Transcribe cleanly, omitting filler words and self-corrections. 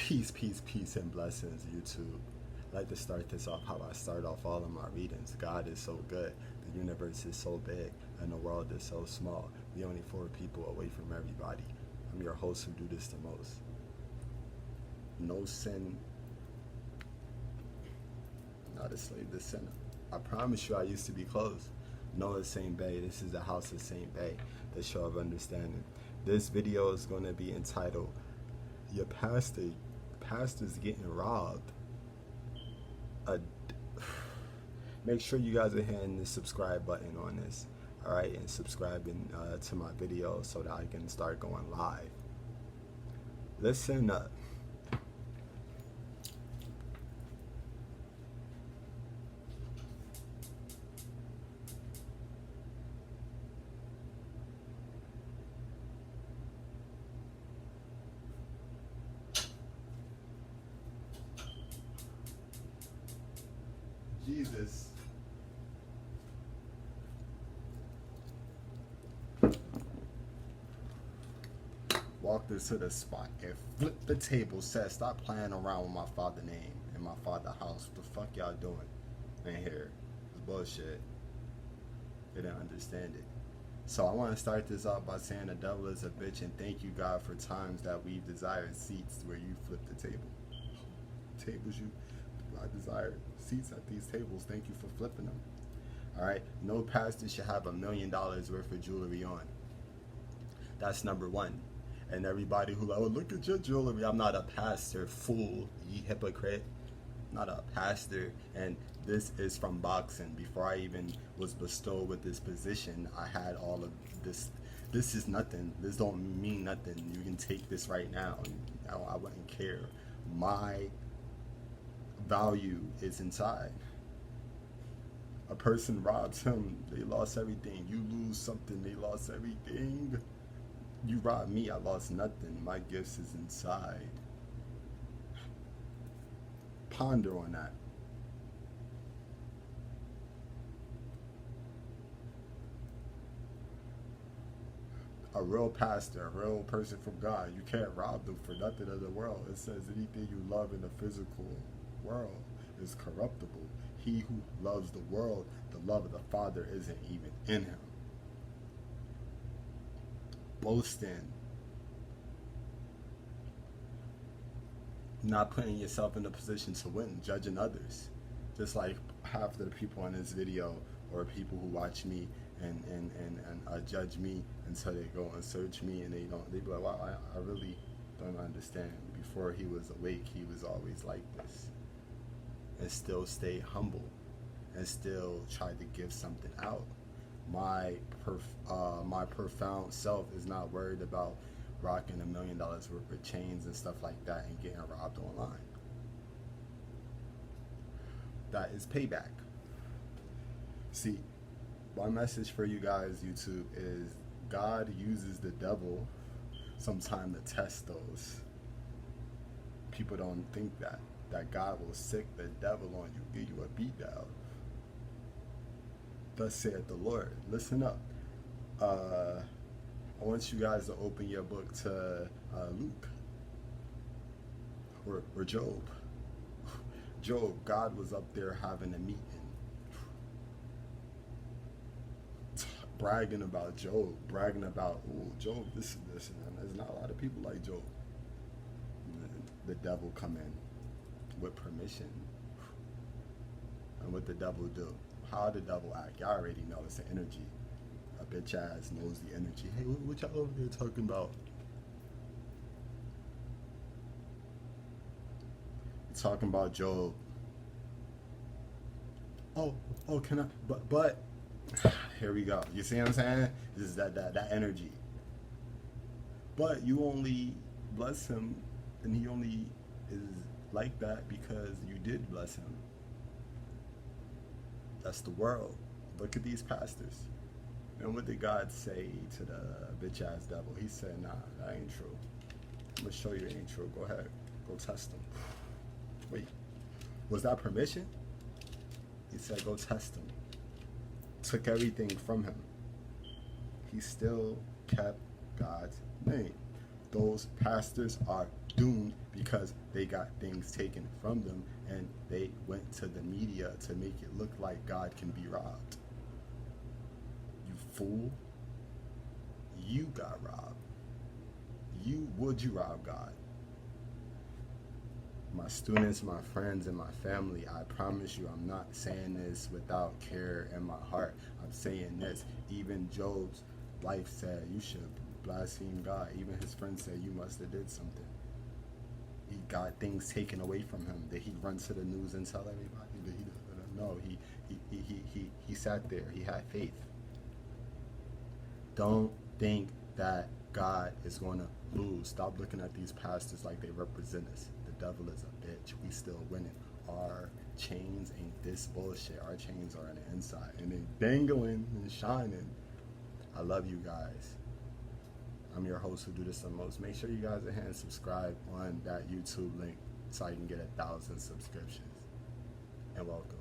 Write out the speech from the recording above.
Peace, and blessings, YouTube. I'd like to start this off how I start off all of my readings. God is so good, the universe is so big, and the world is so small. We only 4 people away from everybody. I'm your host who do this the most. No sin, not a slave to sin. I promise you I used to be close. Noah St. Bay, this is the house of St. Bay, the show of understanding. This video is going to be entitled, Your Pastor's Getting Robbed. Make sure you guys are hitting the subscribe button on this, alright, and subscribing to my video so that I can start going live. Listen up. Jesus. Walked into the spot and flipped the table, said, stop playing around with my father's name and my father's house. What the fuck y'all doing in here? It's bullshit. They didn't understand it. So I want to start this off by saying the devil is a bitch, and thank you, God, for times that we've desired seats where you flip the table. Tables I desire seats at these tables. Thank you for flipping them. Alright, no pastor should have $1 million worth of jewelry on. That's number one. And everybody who like, oh, look at your jewelry. I'm not a pastor, fool, ye hypocrite. I'm not a pastor. And this is from boxing. Before I even was bestowed with this position, I had all of this. This is nothing. This don't mean nothing. You can take this right now. I wouldn't care. My value is inside. A person robs him, they lost everything. You lose something, they lost everything. You robbed me, I lost nothing. My gifts is inside. Ponder on that. A real pastor, a real person from God, you can't rob them for nothing in the world. It says anything you love in the physical world is corruptible. He who loves the world, the love of the Father isn't even in him. Boasting, not putting yourself in a position to win, judging others. Just like half of the people in this video, or people who watch me and judge me until they go and search me, and they be like, wow, I really don't understand. Before he was awake, he was always like this. And still stay humble, and still try to give something out. My profound self is not worried about rocking $1 million worth of chains and stuff like that and getting robbed online. That is payback. See, my message for you guys, YouTube, is God uses the devil sometime to test those. People don't think that God will sick the devil on you, give you a beat down. Thus saith the Lord. Listen up. I want you guys to open your book to Luke or Job. Job, God was up there having a meeting, bragging about Job, bragging about, oh, Job, this and this, and there's not a lot of people like Job. The devil come in with permission. And what the devil do? How the devil act? Y'all already know it's the energy. A bitch ass knows the energy. Hey, what y'all over there talking about? Talking about Job. Oh, can I? But here we go. You see what I'm saying? This is that energy. But you only bless him, and he only is like that because you did bless him. That's the world. Look at these pastors. And what did God say to the bitch ass devil? He said, nah, that ain't true. I'm gonna show you it ain't true. Go ahead. Go test him. Wait. Was that permission? He said, go test him. Took everything from him. He still kept God's name. those pastors are doomed because they got things taken from them and they went to the media to make it look like God can be robbed. You fool. You got robbed. Would you rob God? My students, my friends, and my family, I promise you, I'm not saying this without care in my heart. I'm saying this. Even Job's life said, you should blaspheme God. Even his friends said, you must have did something. He got things taken away from him. Did he run to the news and tell everybody? Did he? No, he sat there. He had faith. Don't think that God is going to lose. Stop looking at these pastors like they represent us. The devil is a bitch. We still winning. Our chains ain't this bullshit. Our chains are on the inside and they dangling and shining. I love you guys. I'm your host who do this the most. Make sure you guys are and subscribe on that YouTube link so I can get 1,000 subscriptions. And welcome.